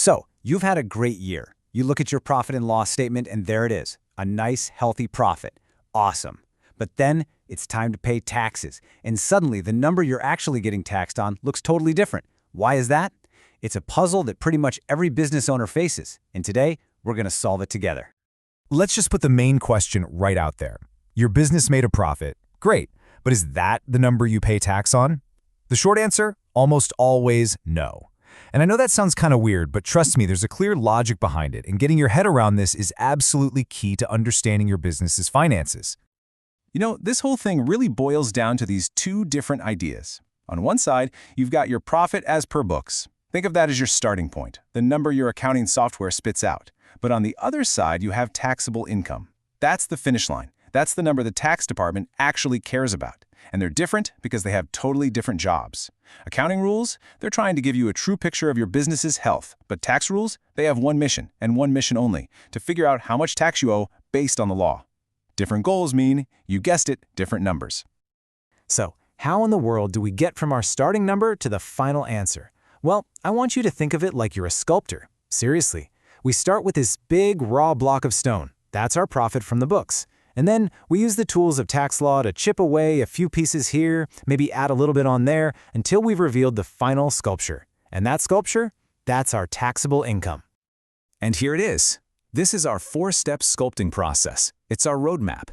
So, you've had a great year. You look at your profit and loss statement and there it is, a nice, healthy profit. Awesome. But then it's time to pay taxes, and suddenly the number you're actually getting taxed on looks totally different. Why is that? It's a puzzle that pretty much every business owner faces, and today we're going to solve it together. Let's just put the main question right out there. Your business made a profit. Great, but is that the number you pay tax on? The short answer, almost always no. And I know that sounds kind of weird, but trust me, there's a clear logic behind it, and getting your head around this is absolutely key to understanding your business's finances. You know, this whole thing really boils down to these two different ideas. On one side, you've got your profit as per books. Think of that as your starting point, the number your accounting software spits out. But on the other side, you have taxable income. That's the finish line. That's the number the tax department actually cares about. And they're different because they have totally different jobs. Accounting rules, they're trying to give you a true picture of your business's health. But tax rules, they have one mission, and one mission only, to figure out how much tax you owe based on the law. Different goals mean, you guessed it, different numbers. So, how in the world do we get from our starting number to the final answer? Well, I want you to think of it like you're a sculptor. Seriously. We start with this big, raw block of stone. That's our profit from the books. And then we use the tools of tax law to chip away a few pieces here, maybe add a little bit on there, until we've revealed the final sculpture. And that sculpture, that's our taxable income. And here it is. This is our 4-step sculpting process. It's our roadmap.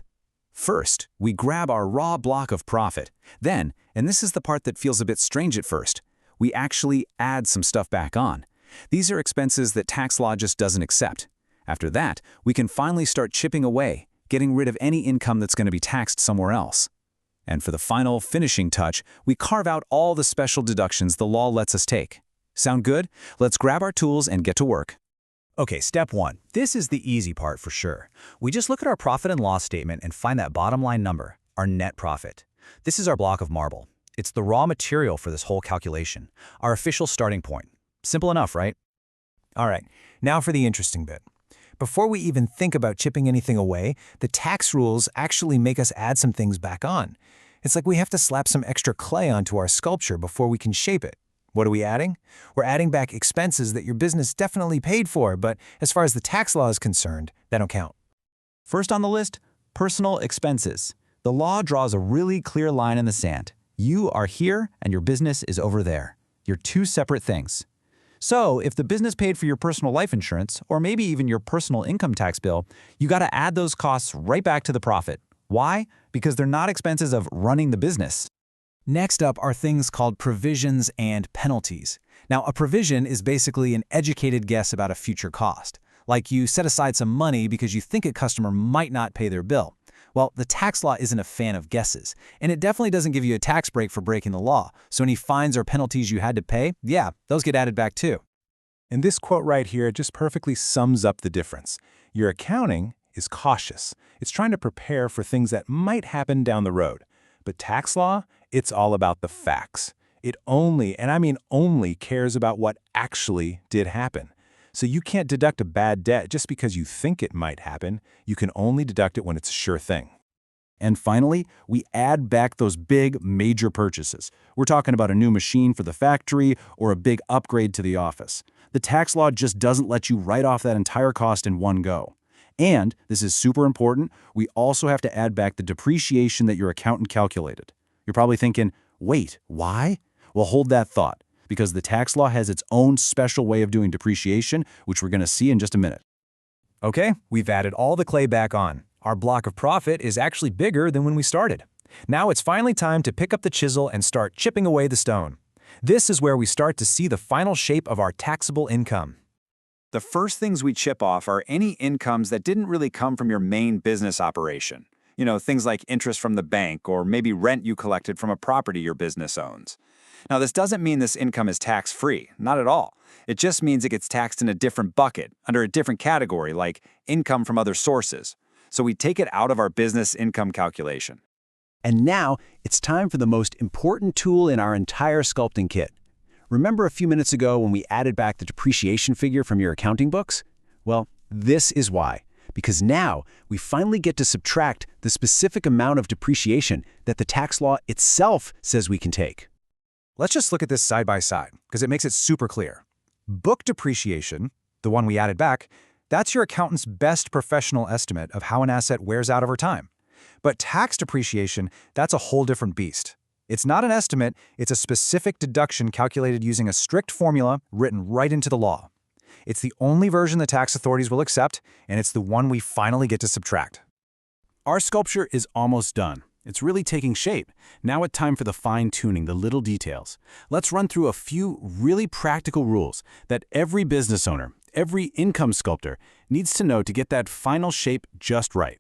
First, we grab our raw block of profit. Then, and this is the part that feels a bit strange at first, we actually add some stuff back on. These are expenses that tax law just doesn't accept. After that, we can finally start chipping away, getting rid of any income that's going to be taxed somewhere else. And for the final finishing touch, we carve out all the special deductions the law lets us take. Sound good? Let's grab our tools and get to work. Okay, step 1. This is the easy part for sure. We just look at our profit and loss statement and find that bottom line number, our net profit. This is our block of marble. It's the raw material for this whole calculation, our official starting point. Simple enough, right? All right, now for the interesting bit. Before we even think about chipping anything away, the tax rules actually make us add some things back on. It's like we have to slap some extra clay onto our sculpture before we can shape it. What are we adding? We're adding back expenses that your business definitely paid for, but as far as the tax law is concerned, they don't count. First on the list, personal expenses. The law draws a really clear line in the sand. You are here and your business is over there. You're two separate things. So, if the business paid for your personal life insurance, or maybe even your personal income tax bill, you got to add those costs right back to the profit. Why? Because they're not expenses of running the business. Next up are things called provisions and penalties. Now, a provision is basically an educated guess about a future cost. Like you set aside some money because you think a customer might not pay their bill. Well, the tax law isn't a fan of guesses, and it definitely doesn't give you a tax break for breaking the law. So any fines or penalties you had to pay, yeah, those get added back too. And this quote right here just perfectly sums up the difference. Your accounting is cautious. It's trying to prepare for things that might happen down the road. But tax law, it's all about the facts. It only, and I mean only, cares about what actually did happen. So you can't deduct a bad debt just because you think it might happen. You can only deduct it when it's a sure thing. And finally, we add back those big, major purchases. We're talking about a new machine for the factory or a big upgrade to the office. The tax law just doesn't let you write off that entire cost in one go. And, this is super important, we also have to add back the depreciation that your accountant calculated. You're probably thinking, wait, why? Well, hold that thought, because the tax law has its own special way of doing depreciation, which we're going to see in just a minute. Okay, we've added all the clay back on. Our block of profit is actually bigger than when we started. Now it's finally time to pick up the chisel and start chipping away the stone. This is where we start to see the final shape of our taxable income. The first things we chip off are any incomes that didn't really come from your main business operation. You know, things like interest from the bank or maybe rent you collected from a property your business owns. Now, this doesn't mean this income is tax-free, not at all. It just means it gets taxed in a different bucket, under a different category, like income from other sources. So we take it out of our business income calculation. And now, it's time for the most important tool in our entire sculpting kit. Remember a few minutes ago when we added back the depreciation figure from your accounting books? Well, this is why. Because now, we finally get to subtract the specific amount of depreciation that the tax law itself says we can take. Let's just look at this side by side, because it makes it super clear. Book depreciation, the one we added back, that's your accountant's best professional estimate of how an asset wears out over time. But tax depreciation, that's a whole different beast. It's not an estimate, it's a specific deduction calculated using a strict formula written right into the law. It's the only version the tax authorities will accept, and it's the one we finally get to subtract. Our sculpture is almost done. It's really taking shape. Now it's time for the fine-tuning, the little details. Let's run through a few really practical rules that every business owner, every income sculptor needs to know to get that final shape just right.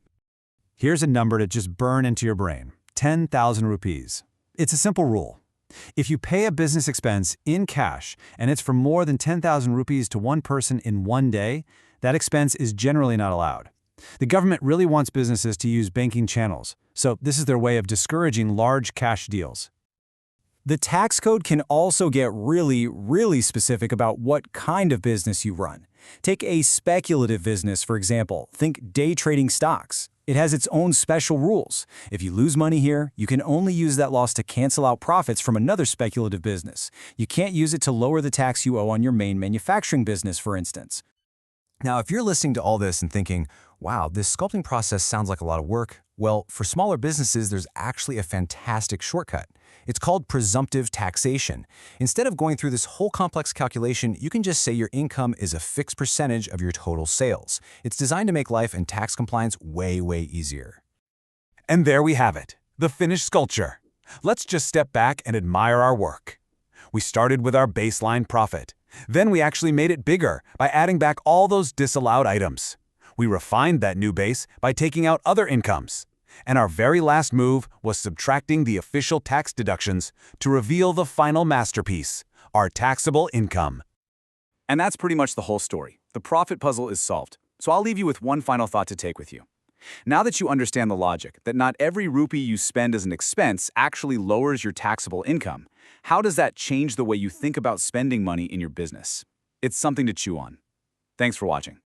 Here's a number to just burn into your brain, 10,000 rupees. It's a simple rule. If you pay a business expense in cash and it's for more than 10,000 rupees to one person in one day, that expense is generally not allowed. The government really wants businesses to use banking channels, so this is their way of discouraging large cash deals. The tax code can also get really specific about what kind of business you run. Take a speculative business, for example. Think day trading stocks. It has its own special rules. If you lose money here, you can only use that loss to cancel out profits from another speculative business. You can't use it to lower the tax you owe on your main manufacturing business, for instance. Now, if you're listening to all this and thinking, wow, this sculpting process sounds like a lot of work, well, for smaller businesses, there's actually a fantastic shortcut. It's called presumptive taxation. Instead of going through this whole complex calculation, you can just say your income is a fixed percentage of your total sales. It's designed to make life and tax compliance way easier. And there we have it, the finished sculpture. Let's just step back and admire our work. We started with our baseline profit. Then we actually made it bigger by adding back all those disallowed items. We refined that new base by taking out other incomes. And our very last move was subtracting the official tax deductions to reveal the final masterpiece, our taxable income. And that's pretty much the whole story. The profit puzzle is solved. So I'll leave you with one final thought to take with you. Now that you understand the logic, that not every rupee you spend as an expense actually lowers your taxable income, how does that change the way you think about spending money in your business? It's something to chew on. Thanks for watching.